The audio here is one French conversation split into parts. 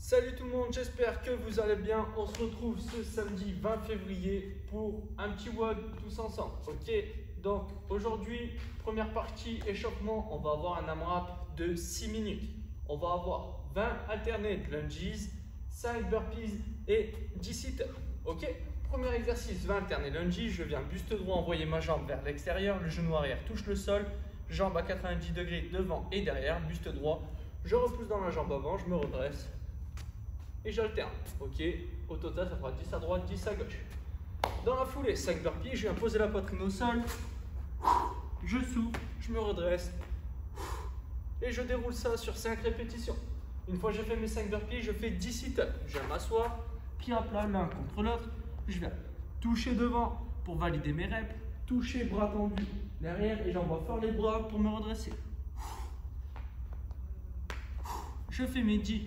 Salut tout le monde, j'espère que vous allez bien. On se retrouve ce samedi 20 février pour un petit WOD tous ensemble. Ok, donc aujourd'hui, première partie échauffement, on va avoir un AMRAP de 6 minutes. On va avoir 20 alternés lunges, 5 burpees et 10 sit-ups. Ok, premier exercice 20 alternés lunges. Je viens buste droit, envoyer ma jambe vers l'extérieur, le genou arrière touche le sol, jambe à 90 degrés devant et derrière, buste droit. Je repousse dans la jambe avant, je me redresse. Et j'alterne, ok. Au total, ça fera 10 à droite, 10 à gauche. Dans la foulée, 5 burpees, je viens poser la poitrine au sol. Je souffle, je me redresse. Et je déroule ça sur 5 répétitions. Une fois que j'ai fait mes 5 burpees, je fais 10 sit-ups. Je viens m'asseoir, pied à plat, l'un contre l'autre. Je viens toucher devant pour valider mes reps. Toucher, bras tendus derrière et j'envoie fort les bras pour me redresser. Je fais mes 10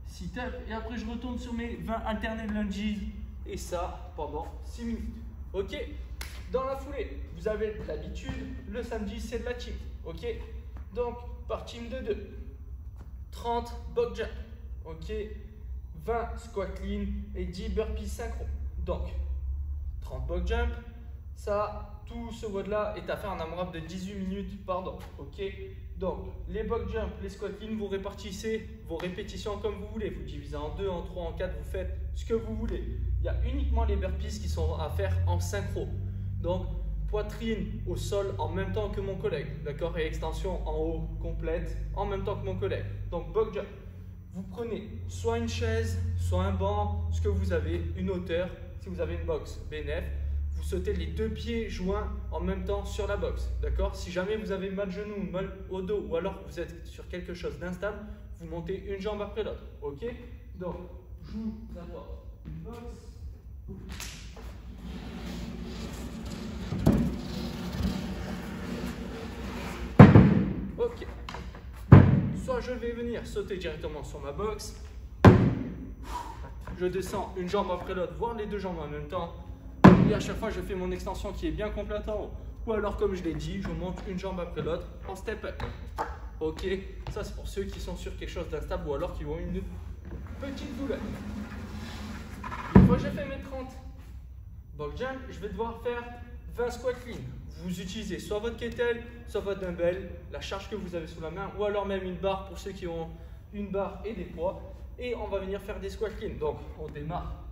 sit-up et après je retourne sur mes 20 alternés lunges et ça pendant 6 minutes. Ok, dans la foulée, vous avez l'habitude, le samedi c'est de la team. Ok, donc par team de 2, 30 box jump. Ok, 20 squat clean et 10 burpees synchro. Donc 30 box jump, ça, tout ce WOD là est à faire en AMRAP de 18 minutes, pardon. Ok, donc les box jump, les squat clean, vous répartissez vos répétitions comme vous voulez. Vous divisez en 2, en 3, en 4, vous faites ce que vous voulez. Il y a uniquement les burpees qui sont à faire en synchro. Donc poitrine au sol en même temps que mon collègue, d'accord, et extension en haut complète en même temps que mon collègue. Donc box jump, vous prenez soit une chaise, soit un banc, ce que vous avez, une hauteur. Si vous avez une box BNF, vous sautez les 2 pieds joints en même temps sur la box, d'accord. Si jamais vous avez mal genou, mal au dos ou alors vous êtes sur quelque chose d'instable, vous montez une jambe après l'autre, ok. Donc, joue d'abord une box. Ok. Soit je vais venir sauter directement sur ma box, je descends une jambe après l'autre, voire les 2 jambes en même temps. Et à chaque fois, je fais mon extension qui est bien complète en haut. Ou alors, comme je l'ai dit, je monte une jambe après l'autre en step up. Ok, ça c'est pour ceux qui sont sur quelque chose d'instable ou alors qui ont une petite douleur. Une fois que j'ai fait mes 30 box jump, je vais devoir faire 20 squat clean. Vous utilisez soit votre kettlebell, soit votre dumbbell, la charge que vous avez sous la main, ou alors même une barre pour ceux qui ont une barre et des poids. Et on va venir faire des squat clean. Donc, on démarre.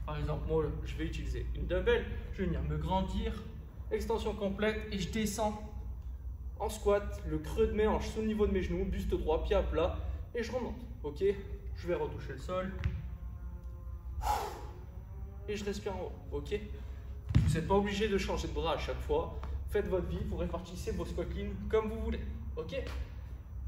Par exemple, moi, je vais utiliser une dumbbell, je vais venir me grandir, extension complète et je descends en squat, le creux de mes hanches sous le niveau de mes genoux, buste droit, pied à plat et je remonte. Ok, je vais retoucher le sol et je respire en haut. Ok, vous n'êtes pas obligé de changer de bras à chaque fois. Faites votre vie, vous répartissez vos squat clean comme vous voulez. Ok.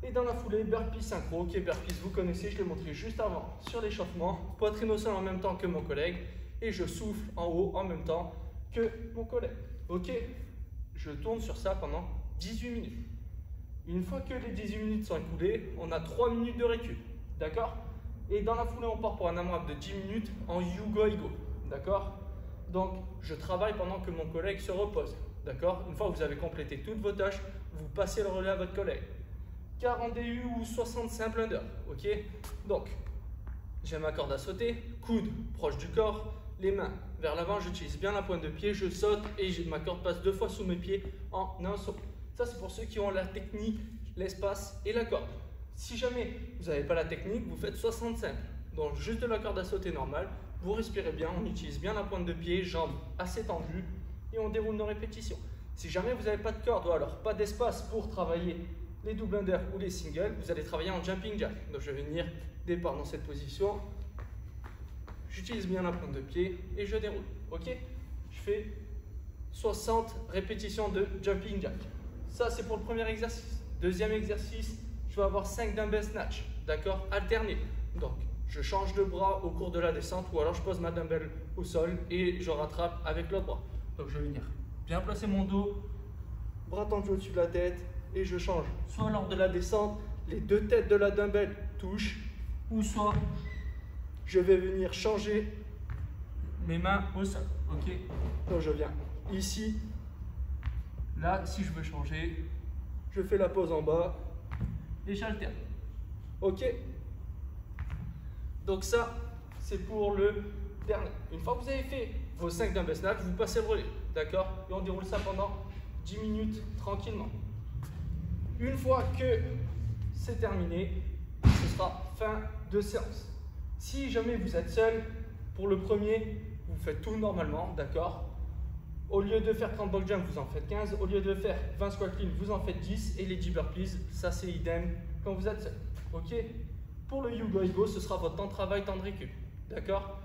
Et dans la foulée, burpees synchro. Ok, burpees, vous connaissez, je l'ai montré juste avant sur l'échauffement. Poitrine au sol en même temps que mon collègue. Et je souffle en haut en même temps que mon collègue. Ok, je tourne sur ça pendant 18 minutes. Une fois que les 18 minutes sont écoulées, on a 3 minutes de récup. D'accord? Et dans la foulée, on part pour un AMRAP de 10 minutes en You-Go-I-Go. D'accord? Donc, je travaille pendant que mon collègue se repose. D'accord? Une fois que vous avez complété toutes vos tâches, vous passez le relais à votre collègue. 40 DU ou 60 simple under, ok. Donc, j'ai ma corde à sauter, coude proche du corps, les mains vers l'avant, j'utilise bien la pointe de pied, je saute et ma corde passe 2 fois sous mes pieds en un saut. Ça, c'est pour ceux qui ont la technique, l'espace et la corde. Si jamais vous n'avez pas la technique, vous faites 60 simples. Donc, juste de la corde à sauter normale, vous respirez bien, on utilise bien la pointe de pied, jambes assez tendues et on déroule nos répétitions. Si jamais vous n'avez pas de corde ou alors pas d'espace pour travailler les double under ou les singles, vous allez travailler en jumping jack. Donc je vais venir départ dans cette position, j'utilise bien la pointe de pied et je déroule. Ok, je fais 60 répétitions de jumping jack. Ça c'est pour le premier exercice. Deuxième exercice, je vais avoir 5 dumbbell snatch, d'accord, alterné. Donc je change de bras au cours de la descente ou alors je pose ma dumbbell au sol et je rattrape avec l'autre bras. Donc je vais venir bien placer mon dos, bras tendus au-dessus de la tête. Et je change, soit lors de la descente, les 2 têtes de la dumbbell touchent, ou soit je vais venir changer mes mains au sol. Ok, donc je viens ici, là, si je veux changer, je fais la pause en bas et j'alterne. Ok. Donc ça, c'est pour le dernier. Une fois que vous avez fait vos 5 dumbbell snatch, vous passez le relais, d'accord? Et on déroule ça pendant 10 minutes tranquillement. Une fois que c'est terminé, ce sera fin de séance. Si jamais vous êtes seul, pour le premier, vous faites tout normalement, d'accord? Au lieu de faire 30 box jump, vous en faites 15. Au lieu de faire 20 squat clean, vous en faites 10. Et les 10 burpees, ça c'est idem quand vous êtes seul. Ok? Pour le You Go Ego, ce sera votre temps de travail, temps de récup. D'accord?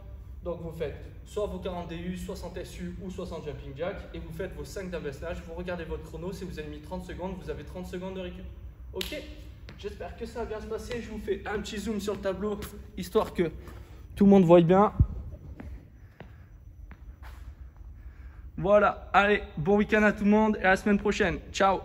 Donc vous faites soit vos 40 DU, 60 SU ou 60 jumping jack. Et vous faites vos 5 dumbbell snatch. Vous regardez votre chrono. Si vous avez mis 30 secondes, vous avez 30 secondes de récup. Ok? J'espère que ça va bien se passer. Je vous fais un petit zoom sur le tableau, histoire que tout le monde voit bien. Voilà, allez, bon week-end à tout le monde et à la semaine prochaine. Ciao!